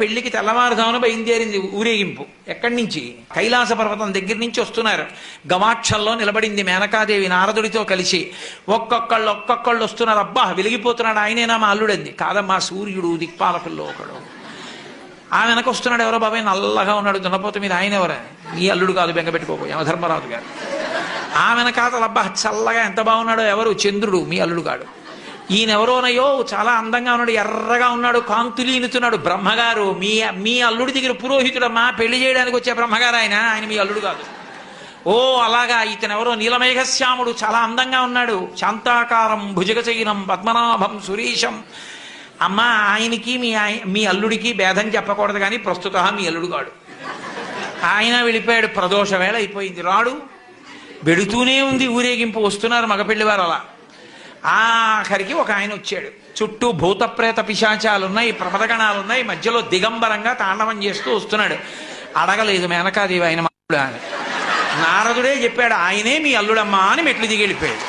పెళ్లికి తెల్లవారుజామున బయలుదేరింది ఊరేగింపు. ఎక్కడి నుంచి? కైలాస పర్వతం దగ్గర నుంచి వస్తున్నారు. గవాక్షల్లో నిలబడింది మేనకాదేవి నారదుడితో కలిసి. ఒక్కొక్కళ్ళు వస్తున్నారు. అబ్బా వెలిగిపోతున్నాడు, ఆయనేనా మా అల్లుడంది. కాదమ్మా, సూర్యుడు దిక్పాలకుల్లో ఒకడు. ఆ వెనక వస్తున్నాడు. ఎవరో బాబాయ్ నల్లగా ఉన్నాడు దున్నపోత మీద, ఆయన ఎవరా? నీ అల్లుడు కాదు, బెంగపెట్టుకోబో, యమధర్మరాజు గారు. ఆ వెనకాతలు అబ్బా చల్లగా ఎంత బాగున్నాడో, ఎవరు? చంద్రుడు, మీ అల్లుడు కాడు. ఈయనెవరోనయ్యో చాలా అందంగా ఉన్నాడు, ఎర్రగా ఉన్నాడు, కాంతులీనుతున్నాడు. బ్రహ్మగారు, మీ అల్లుడి దగ్గర పురోహితుడమ్మా, పెళ్లి చేయడానికి వచ్చే బ్రహ్మగారు ఆయన మీ అల్లుడు కాదు. ఓ అలాగా, ఇతనెవరో నీలమేఘశ్యాముడు, చాలా అందంగా ఉన్నాడు, శాంతాకారం భుజగచైనం పద్మనాభం సురీశం. అమ్మ, ఆయనకి మీ అల్లుడికి భేదం చెప్పకూడదు, కానీ ప్రస్తుత మీ అల్లుడు కాడు. ఆయన వెళ్ళిపోయాడు. ప్రదోష వేళ అయిపోయింది, రాడు. వెడుతూనే ఉంది ఊరేగింపు. వస్తున్నారు మగపెళ్లివారు. అలా ఆఖరికి ఒక ఆయన వచ్చాడు. చుట్టూ భూతప్రేత పిశాచాలున్నాయి, ప్రమదగణాలున్నాయి, మధ్యలో దిగంబరంగా తాండవం చేస్తూ వస్తున్నాడు. అడగలేదు మేనకాదేవి ఆయన అల్లుడా అని. నారదుడే చెప్పాడు, ఆయనే మీ అల్లుడమ్మా అని మెట్లు దిగి వెళ్ళిపోయాడు.